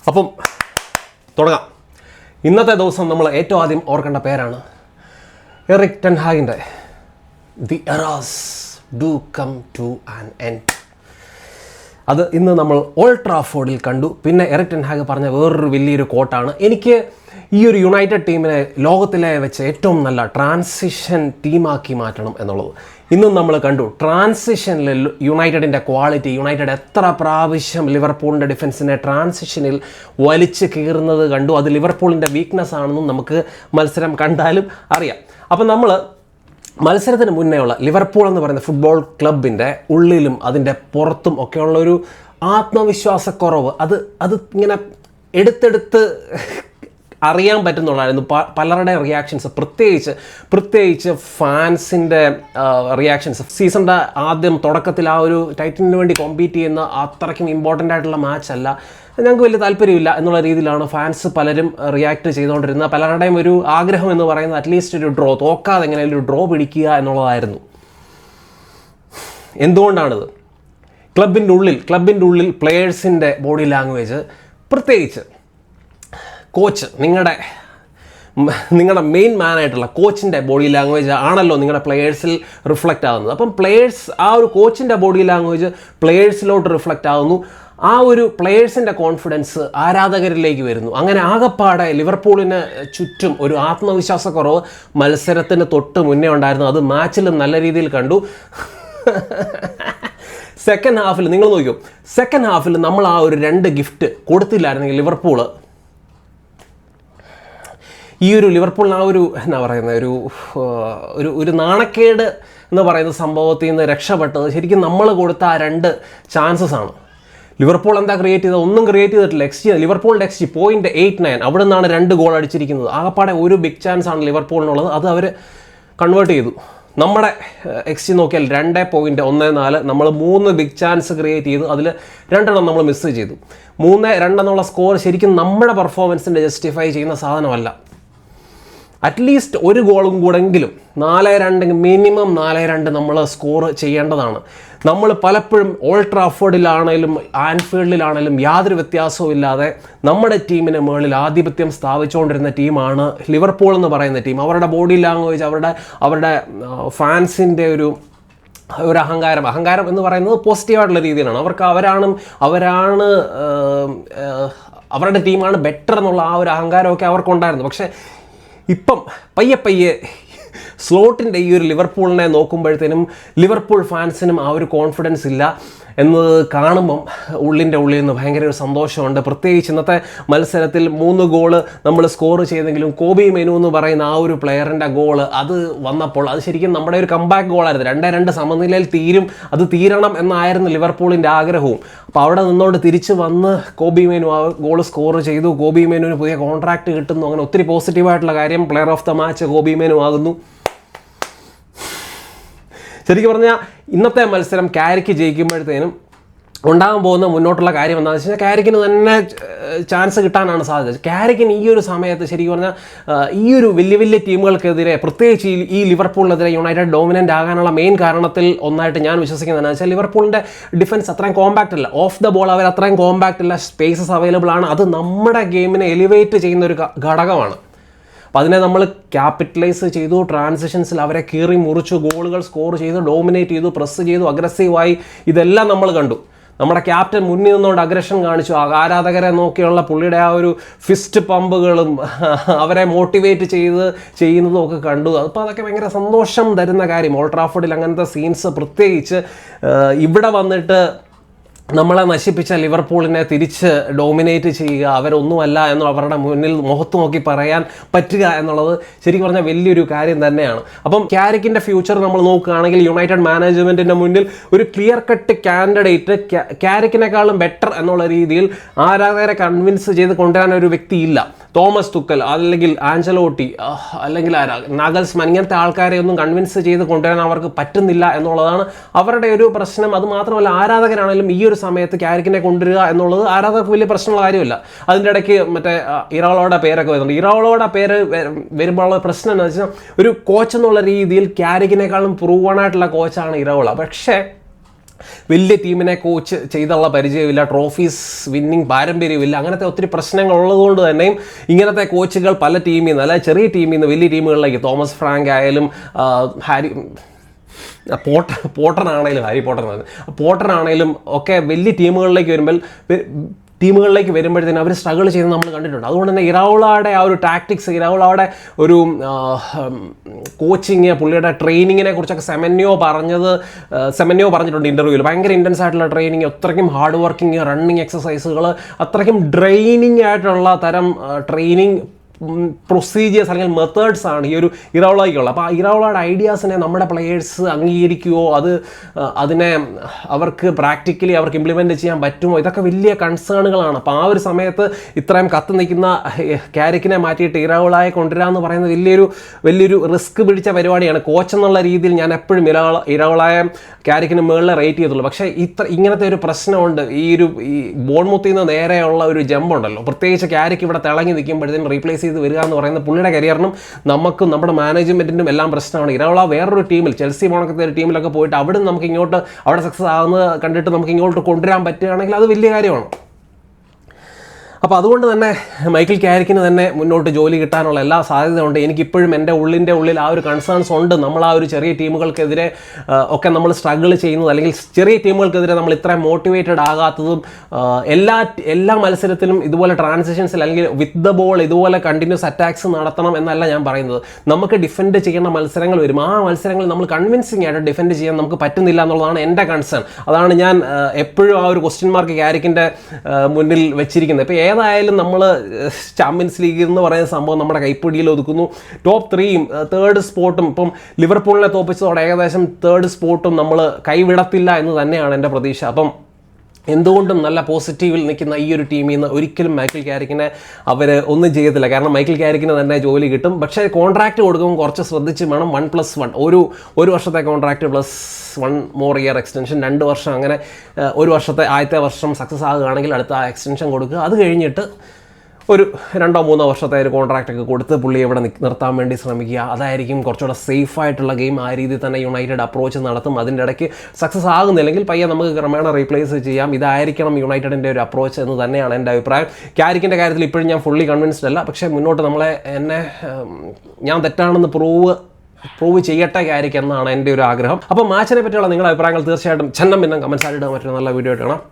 അപ്പം തുടങ്ങാം. ഇന്നത്തെ ദിവസം നമ്മൾ ഏറ്റവും ആദ്യം ഓർക്കേണ്ട പേരാണ് എറിക് ടെൻ ഹാഗിൻ്റെ the eras do come to an end. അത് ഇന്ന് നമ്മൾ ഓൾഡ് ട്രാഫോർഡിൽ കണ്ടു. പിന്നെ എറിക് ടെൻ ഹാഗ് പറഞ്ഞ വേറൊരു വലിയൊരു കോട്ടാണ്, എനിക്ക് ഈ ഒരു യുണൈറ്റഡ് ടീമിനെ ലോകത്തിലെ വെച്ച് ഏറ്റവും നല്ല ട്രാൻസിഷൻ ടീമാക്കി മാറ്റണം എന്നുള്ളത്. ഇന്നും നമ്മൾ കണ്ടു ട്രാൻസിഷനിൽ യുണൈറ്റഡിൻ്റെ ക്വാളിറ്റി. യുണൈറ്റഡ് എത്ര പ്രാവശ്യം ലിവർപൂളിൻ്റെ ഡിഫൻസിനെ ട്രാൻസിഷനിൽ വലിച്ചു കീറുന്നത് കണ്ടു. അത് ലിവർപൂളിൻ്റെ വീക്ക്നെസ് ആണെന്നും നമുക്ക് മത്സരം കണ്ടാലും അറിയാം. അപ്പം നമ്മൾ മത്സരത്തിന് മുന്നേ ഉള്ള ലിവർപൂൾ എന്ന് പറയുന്ന ഫുട്ബോൾ ക്ലബിൻ്റെ ഉള്ളിലും അതിൻ്റെ പുറത്തും ഒക്കെയുള്ളൊരു ആത്മവിശ്വാസക്കുറവ് അത് ഇങ്ങനെ എടുത്തെടുത്ത് അറിയാൻ പറ്റുന്നുള്ളായിരുന്നു പലരുടെ റിയാക്ഷൻസ്, പ്രത്യേകിച്ച് ഫാൻസിൻ്റെ റിയാക്ഷൻസ്. സീസണിൻ്റെ ആദ്യം തുടക്കത്തിൽ ആ ഒരു ടൈറ്റിലിന് വേണ്ടി കോമ്പീറ്റ് ചെയ്യുന്ന അത്രയ്ക്കും ഇമ്പോർട്ടൻ്റ് ആയിട്ടുള്ള മാച്ച് അല്ല, ഞങ്ങൾക്ക് വലിയ താല്പര്യമില്ല എന്നുള്ള രീതിയിലാണ് ഫാൻസ് പലരും റിയാക്ട് ചെയ്തുകൊണ്ടിരുന്നത്. പലരുടെയും ഒരു ആഗ്രഹം എന്ന് പറയുന്നത് അറ്റ്ലീസ്റ്റ് ഒരു ഡ്രോ, തോക്കാതെ എങ്ങനെയും ഒരു ഡ്രോ പിടിക്കുക എന്നുള്ളതായിരുന്നു. എന്തുകൊണ്ടാണിത്? ക്ലബിൻ്റെ ഉള്ളിൽ പ്ലെയേഴ്സിൻ്റെ ബോഡി ലാംഗ്വേജ്, പ്രത്യേകിച്ച് കോച്ച്, നിങ്ങളുടെ മെയിൻ മാനായിട്ടുള്ള കോച്ചിൻ്റെ ബോഡി ലാംഗ്വേജ് ആണല്ലോ നിങ്ങളുടെ പ്ലെയേഴ്സിൽ റിഫ്ലക്റ്റ് ആകുന്നത്. അപ്പം പ്ലെയേഴ്സ്, ആ ഒരു കോച്ചിൻ്റെ ബോഡി ലാംഗ്വേജ് പ്ലെയേഴ്സിലോട്ട് റിഫ്ലക്റ്റ് ആകുന്നു. ആ ഒരു പ്ലെയേഴ്സിൻ്റെ കോൺഫിഡൻസ് ആരാധകരിലേക്ക് വരുന്നു. അങ്ങനെ ആകപ്പാടെ ലിവർപൂളിന് ചുറ്റും ഒരു ആത്മവിശ്വാസക്കുറവ് മത്സരത്തിന് തൊട്ട് മുന്നേ ഉണ്ടായിരുന്നു. അത് മാച്ചിൽ നല്ല രീതിയിൽ കണ്ടു. സെക്കൻഡ് ഹാഫിൽ നിങ്ങൾ നോക്കൂ, സെക്കൻഡ് ഹാഫിൽ നമ്മൾ ആ ഒരു 2 ഗിഫ്റ്റ് കൊടുത്തില്ലായിരുന്നെങ്കിൽ ലിവർപൂൾ ഈ ഒരു ലിവർപൂളിന് ആ ഒരു എന്നാ പറയുന്നത് ഒരു നാണക്കേട് എന്ന് പറയുന്ന സംഭവത്തിൽ നിന്ന് രക്ഷപ്പെട്ടത് ശരിക്കും നമ്മൾ കൊടുത്ത ആ 2 ചാൻസസ് ആണ്. ലിവർപൂൾ എന്താ ക്രിയേറ്റ് ചെയ്തത്? ഒന്നും ക്രിയേറ്റ് ചെയ്തിട്ടില്ല. ലിവർപൂളിൻ്റെ XG 0.89, അവിടെ നിന്നാണ് 2 ഗോൾ അടിച്ചിരിക്കുന്നത്. ആകപ്പാടെ ഒരു ബിഗ് ചാൻസ് ആണ് ലിവർപൂളിനുള്ളത്, അത് അവർ കൺവേർട്ട് ചെയ്തു. നമ്മുടെ XG നോക്കിയാൽ 2.14, നമ്മൾ 3 ബിഗ് ചാൻസ് ക്രിയേറ്റ് ചെയ്തു, അതിൽ 2 നമ്മൾ മിസ് ചെയ്തു. 3-2 എന്നുള്ള സ്കോർ ശരിക്കും നമ്മുടെ പെർഫോമൻസിൻ്റെ ജസ്റ്റിഫൈ ചെയ്യുന്ന സാധനമല്ല. അറ്റ്ലീസ്റ്റ് ഒരു ഗോളും കൂടെങ്കിലും 4-2, മിനിമം 4-2 നമ്മൾ സ്കോർ ചെയ്യേണ്ടതാണ്. നമ്മൾ പലപ്പോഴും ഓൾഡ് ട്രാഫോർഡിലാണേലും ആൻഫീൽഡിലാണേലും യാതൊരു വ്യത്യാസവും ഇല്ലാതെ നമ്മുടെ ടീമിന് മുകളിൽ ആധിപത്യം സ്ഥാപിച്ചുകൊണ്ടിരുന്ന ടീമാണ് ലിവർപൂൾ എന്ന് പറയുന്ന ടീം. അവരുടെ ബോഡി ലാംഗ്വേജ്, അവരുടെ ഫാൻസിൻ്റെ ഒരു അഹങ്കാരം എന്ന് പറയുന്നത് പോസിറ്റീവായിട്ടുള്ള രീതിയിലാണ്. അവരുടെ ടീമാണ് ബെറ്റർ എന്നുള്ള ആ ഒരു അഹങ്കാരമൊക്കെ അവർക്കുണ്ടായിരുന്നു. പക്ഷേ ഇപ്പം പയ്യെ സ്ലോട്ടിൻ്റെ ഈ ഒരു ലിവർപൂളിനെ നോക്കുമ്പോഴത്തേനും ലിവർപൂൾ ഫാൻസിനും ആ ഒരു കോൺഫിഡൻസ് ഇല്ല എന്നത് കാണുമ്പം ഉള്ളിൽ നിന്ന് ഭയങ്കര ഒരു സന്തോഷമുണ്ട്. പ്രത്യേകിച്ച് ഇന്നത്തെ മത്സരത്തിൽ 3 ഗോള് നമ്മൾ സ്കോർ ചെയ്തെങ്കിലും കോബി മെനു എന്ന് പറയുന്ന ആ ഒരു പ്ലെയറിൻ്റെ ഗോള് അത് വന്നപ്പോൾ അത് ശരിക്കും നമ്മുടെ ഒരു കംബാക്ക് ഗോളായിരുന്നു. 2-2 സമനിലയിൽ തീരണം എന്നായിരുന്നു ലിവർപൂളിൻ്റെ ആഗ്രഹവും. അപ്പോൾ അവിടെ നിന്നോണ്ട് തിരിച്ച് വന്ന് കോബി മെനു ആ ഗോൾ സ്കോർ ചെയ്തു. കോബി മെനുവിന് പുതിയ കോൺട്രാക്റ്റ് കിട്ടുന്നു. അങ്ങനെ ഒത്തിരി പോസിറ്റീവായിട്ടുള്ള കാര്യം. Player of the match Kobbie Mainoo ആകുന്നു. ശരിക്കും പറഞ്ഞാൽ ഇന്നത്തെ മത്സരം കാരിക്ക് ജയിക്കുമ്പോഴത്തേനും ഉണ്ടാകാൻ പോകുന്ന മുന്നോട്ടുള്ള കാര്യം എന്താണെന്ന് വെച്ച് കഴിഞ്ഞാൽ കാരിക്കിന് തന്നെ ചാൻസ് കിട്ടാനാണ് സാധ്യത. കാരിക്കിന് ഈ ഒരു സമയത്ത് ശരിക്കും പറഞ്ഞാൽ ഈ ഒരു വലിയ ടീമുകൾക്കെതിരെ, പ്രത്യേകിച്ച് ഈ ലിവർപൂളിനെതിരെ യുണൈറ്റഡ് ഡോമിനൻ്റ് ആകാനുള്ള മെയിൻ കാരണത്തിൽ ഒന്നായിട്ട് ഞാൻ വിശ്വസിക്കുന്നതെന്ന് വെച്ചാൽ ലിവർപൂളിൻ്റെ ഡിഫൻസ് അത്രയും കോമ്പാക്റ്റ് അല്ല. ഓഫ് ദ ബോൾ അവർ അത്രയും കോമ്പാക്റ്റ് അല്ല, സ്പേസസ് അവൈലബിൾ ആണ്. അത് നമ്മുടെ ഗെയിമിനെ എലിവേറ്റ് ചെയ്യുന്ന ഒരു ഘടകമാണ്. അപ്പോൾ അതിനെ നമ്മൾ ക്യാപിറ്റലൈസ് ചെയ്തു. ട്രാൻസിഷൻസിൽ അവരെ കീറി മുറിച്ചു, ഗോളുകൾ സ്കോർ ചെയ്തു, ഡോമിനേറ്റ് ചെയ്തു, പ്രസ് ചെയ്തു, അഗ്രസീവായി. ഇതെല്ലാം നമ്മൾ കണ്ടു. നമ്മുടെ ക്യാപ്റ്റൻ മുന്നിൽ നിന്നുകൊണ്ട് അഗ്രഷൻ കാണിച്ചു. ആരാധകരെ നോക്കിയുള്ള പുള്ളിയുടെ ആ ഒരു ഫിസ്റ്റ് പമ്പുകളും അവരെ മോട്ടിവേറ്റ് ചെയ്യുന്നതും ഒക്കെ കണ്ടു. അപ്പോൾ അതൊക്കെ ഭയങ്കര സന്തോഷം തരുന്ന കാര്യം. ഓൾഡ് ട്രാഫോർഡിൽ അങ്ങനത്തെ സീൻസ്, പ്രത്യേകിച്ച് ഇവിടെ വന്നിട്ട് നമ്മളെ നശിപ്പിച്ച ലിവർപൂളിനെ തിരിച്ച് ഡോമിനേറ്റ് ചെയ്യുക, അവരൊന്നുമല്ല എന്ന് അവരുടെ മുന്നിൽ മുഖത്ത് നോക്കി പറയാൻ പറ്റുക എന്നുള്ളത് ശരിക്കും പറഞ്ഞാൽ വലിയൊരു കാര്യം തന്നെയാണ്. അപ്പം കാരിക്കിൻ്റെ ഫ്യൂച്ചർ നമ്മൾ നോക്കുകയാണെങ്കിൽ യുണൈറ്റഡ് മാനേജ്മെൻറ്റിൻ്റെ മുന്നിൽ ഒരു ക്ലിയർ കട്ട് കാൻഡിഡേറ്റ്, കാരിക്കിനേക്കാളും ബെറ്റർ എന്നുള്ള രീതിയിൽ ആരാധകരെ കൺവിൻസ് ചെയ്ത് കൊണ്ടുവരാൻ ഒരു വ്യക്തിയില്ല. തോമസ് തുക്കൽ അല്ലെങ്കിൽ ആഞ്ചലോട്ടി അല്ലെങ്കിൽ നാഗൽസ്മാൻ, ഇങ്ങനത്തെ ആൾക്കാരെ ഒന്നും കൺവിൻസ് ചെയ്ത് കൊണ്ടുവരാൻ അവർക്ക് പറ്റുന്നില്ല എന്നുള്ളതാണ് അവരുടെ ഒരു പ്രശ്നം. അത് മാത്രമല്ല, ആരാധകരാണെങ്കിലും ഈ ഒരു സമയത്ത് കാരിക്കിനെ കൊണ്ടുവരിക എന്നുള്ളത് ആരാധകർക്ക് വലിയ പ്രശ്നമുള്ള കാര്യമില്ല. അതിൻ്റെ ഇടയ്ക്ക് മറ്റേ ഇറാളോയുടെ പേരൊക്കെ വരുന്നുണ്ട്. ഇറാളോയുടെ പേര് വരുമ്പോഴുള്ള പ്രശ്നം എന്ന് വെച്ചാൽ ഒരു കോച്ച് എന്നുള്ള രീതിയിൽ കാരിക്കിനേക്കാളും പ്രൂവൺ ആയിട്ടുള്ള കോച്ചാണ് ഇറാള. പക്ഷേ വലിയ ടീമിനെ കോച്ച് ചെയ്തുള്ള പരിചയമില്ല, ട്രോഫീസ് വിന്നിങ് പാരമ്പര്യമില്ല, അങ്ങനത്തെ ഒത്തിരി പ്രശ്നങ്ങൾ ഉള്ളതുകൊണ്ട് തന്നെയും ഇങ്ങനത്തെ കോച്ചുകൾ പല ടീമിൽ നിന്ന്, അല്ലാതെ ചെറിയ ടീമിൽ നിന്ന് വലിയ ടീമുകളിലേക്ക്, തോമസ് ഫ്രാങ്ക് ആയാലും പോട്ടറാണേലും ഒക്കെ വലിയ ടീമുകളിലേക്ക് വരുമ്പോഴത്തേനും അവർ സ്ട്രഗിൾ ചെയ്യുന്നത് നമ്മൾ കണ്ടിട്ടുണ്ട്. അതുകൊണ്ട് തന്നെ ഇറാവുളയുടെ ആ ഒരു ടാക്ടിക്സ്, ഇറാവുളയുടെ ഒരു കോച്ചിങ്, പുള്ളിയുടെ ട്രെയിനിങ്ങിനെ കുറിച്ചൊക്കെ സെമന്യോ പറഞ്ഞിട്ടുണ്ട് ഇൻ്റർവ്യൂവിൽ. ഭയങ്കര ഇൻറ്റൻസ് ആയിട്ടുള്ള ട്രെയിനിങ്, അത്രയ്ക്കും ഹാർഡ് വർക്കിംഗ്, റണ്ണിങ് എക്സസൈസുകൾ, അത്രയ്ക്കും ഡ്രെയിനിങ് ആയിട്ടുള്ള തരം ട്രെയിനിങ് പ്രൊസീജിയേഴ്സ് അല്ലെങ്കിൽ മെത്തേഡ്സ് ആണ് ഈ ഒരു ഇറാവുളയ്ക്കുള്ളത്. അപ്പോൾ ആ ഇറാവുളയുടെ ഐഡിയാസിനെ നമ്മുടെ പ്ലെയേഴ്സ് അംഗീകരിക്കുമോ, അതിനെ അവർക്ക് പ്രാക്ടിക്കലി അവർക്ക് ഇംപ്ലിമെൻറ്റ് ചെയ്യാൻ പറ്റുമോ, ഇതൊക്കെ വലിയ കൺസേണുകളാണ്. അപ്പോൾ ആ ഒരു സമയത്ത് ഇത്രയും കത്ത് നിൽക്കുന്ന ക്യാരിക്കിനെ മാറ്റിയിട്ട് ഇറാവുളയെ കൊണ്ടുവരിക എന്ന് പറയുന്നത് വലിയൊരു റിസ്ക് പിടിച്ച പരിപാടിയാണ്. കോച്ച് എന്നുള്ള രീതിയിൽ ഞാൻ എപ്പോഴും ഇറാവുളയെ ക്യാരിക്കിന് മുകളിൽ റേറ്റ് ചെയ്തുള്ളൂ. പക്ഷേ ഇങ്ങനത്തെ ഒരു പ്രശ്നമുണ്ട്. ഈ ബോൺമുത്തിൽ നിന്ന് നേരെയുള്ള ഒരു ജമ്പുണ്ടല്ലോ, പ്രത്യേകിച്ച് ക്യാരിക്ക് ഇവിടെ തിളങ്ങി നിൽക്കുമ്പോഴത്തേനും റീപ്ലേസ് ചെയ്ത് വരിക എന്ന് പറയുന്നത് പുള്ളിയുടെ കരിയറിനും നമുക്കും നമ്മുടെ മാനേജ്മെൻറ്റിനും എല്ലാം പ്രശ്നമാണ്. ഇറാവുള വേറൊരു ടീമിൽ, ചെൽസി പോണക്കത്തെ ഒരു ടീമിലൊക്കെ പോയിട്ട് അവിടെ നമുക്ക് ഇങ്ങോട്ട് അവിടെ സക്സസ് ആകുന്നത് കണ്ടിട്ട് നമുക്ക് ഇങ്ങോട്ട് കൊണ്ടുവരാൻ പറ്റുകയാണെങ്കിൽ അത് വലിയ കാര്യമാണ്. അപ്പോൾ അതുകൊണ്ട് തന്നെ മൈക്കിൾ ക്യാരിക്കിന് തന്നെ മുന്നോട്ട് ജോലി കിട്ടാനുള്ള എല്ലാ സാധ്യതയുണ്ട്. എനിക്കിപ്പോഴും എൻ്റെ ഉള്ളിൽ ആ ഒരു കൺസേൺസ് ഉണ്ട്. നമ്മൾ ആ ഒരു ചെറിയ ടീമുകൾക്കെതിരെ ഒക്കെ നമ്മൾ സ്ട്രഗിൾ ചെയ്യുന്നത്, അല്ലെങ്കിൽ ചെറിയ ടീമുകൾക്കെതിരെ നമ്മൾ ഇത്രയും മോട്ടിവേറ്റഡ് ആകാത്തതും, എല്ലാ മത്സരത്തിലും ഇതുപോലെ ട്രാൻസിഷൻസിൽ അല്ലെങ്കിൽ വിത്ത് ദ ബോൾ ഇതുപോലെ കണ്ടിന്യൂസ് അറ്റാക്സ് നടത്തണം എന്നല്ല ഞാൻ പറയുന്നത്. നമുക്ക് ഡിഫെൻഡ് ചെയ്യേണ്ട മത്സരങ്ങൾ വരും. ആ മത്സരങ്ങൾ നമ്മൾ കൺവിൻസിങ് ആയിട്ട് ഡിഫെൻഡ് ചെയ്യാൻ നമുക്ക് പറ്റുന്നില്ല എന്നുള്ളതാണ് എൻ്റെ കൺസേൺ. അതാണ് ഞാൻ എപ്പോഴും ആ ഒരു ക്വസ്റ്റ്യൻ മാർക്ക് ക്യാരിക്കിൻ്റെ മുന്നിൽ വെച്ചിരിക്കുന്നത്. ഇപ്പോൾ ഏതായാലും നമ്മൾ ചാമ്പ്യൻസ് ലീഗ് എന്ന് പറയുന്ന സംഭവം നമ്മുടെ കൈപ്പിടിയിൽ ഒതുക്കുന്നു. ടോപ്പ് 3യും 3rd സ്പോട്ടും, ഇപ്പം ലിവർപൂളിനെ തോപ്പിച്ചതോടെ ഏകദേശം 3rd സ്പോട്ടും നമ്മൾ കൈവിടത്തില്ല എന്ന് തന്നെയാണ് എൻ്റെ പ്രതീക്ഷ. അപ്പം എന്തുകൊണ്ടും നല്ല പോസിറ്റീവിൽ നിൽക്കുന്ന ഈ ഒരു ടീമിൽ നിന്ന് ഒരിക്കലും മൈക്കിൾ ക്യാരിക്കിനെ അവർ ഒന്നും ചെയ്യത്തില്ല. കാരണം മൈക്കിൾ ക്യാരിക്കിന് തന്നെ ജോലി കിട്ടും. പക്ഷേ കോൺട്രാക്റ്റ് കൊടുക്കുമ്പോൾ കുറച്ച് ശ്രദ്ധിച്ച് വേണം. 1+1 ഒരു വർഷത്തെ contract plus 1 more year extension, 2 വർഷം, അങ്ങനെ ഒരു വർഷത്തെ ആദ്യത്തെ വർഷം സക്സസ് ആകുകയാണെങ്കിൽ അടുത്ത ആ എക്സ്റ്റൻഷൻ കൊടുക്കുക. അത് കഴിഞ്ഞിട്ട് ഒരു 2-3 വർഷത്തെ ഒരു കോൺട്രാക്റ്റൊക്കെ കൊടുത്ത് പുള്ളി ഇവിടെ നിർത്താൻ വേണ്ടി ശ്രമിക്കുക. അതായിരിക്കും കുറച്ചുകൂടെ സേഫായിട്ടുള്ള ഗെയിം. ആ രീതിയിൽ തന്നെ യുണൈറ്റഡ് അപ്രോച്ച് നടത്തും. അതിൻ്റെ ഇടയ്ക്ക് സക്സസ് ആകുന്നില്ലെങ്കിൽ പയ്യെ നമുക്ക് ക്രമേണ റീപ്ലേസ് ചെയ്യാം. ഇതായിരിക്കണം യുണൈറ്റഡിൻ്റെ ഒരു അപ്രോച്ച് എന്ന് തന്നെയാണ് എൻ്റെ അഭിപ്രായം. ക്യാരിക്കിൻ്റെ കാര്യത്തിൽ ഇപ്പോഴും ഞാൻ ഫുള്ളി കൺവിൻസ്ഡ് അല്ല. പക്ഷേ മുന്നോട്ട് ഞാൻ തെറ്റാണെന്ന് പ്രൂവ് ചെയ്യട്ടെ ക്യാരിക്ക് എന്നാണ് എൻ്റെ ഒരു ആഗ്രഹം. അപ്പോൾ മാച്ചിനെ പറ്റിയുള്ള നിങ്ങളുടെ അഭിപ്രായങ്ങൾ തീർച്ചയായിട്ടും ചന്നം പിന്നെ കമൻസ് ആയിട്ട് മറ്റൊരു നല്ല വീഡിയോ ആയിട്ട് കാണാം.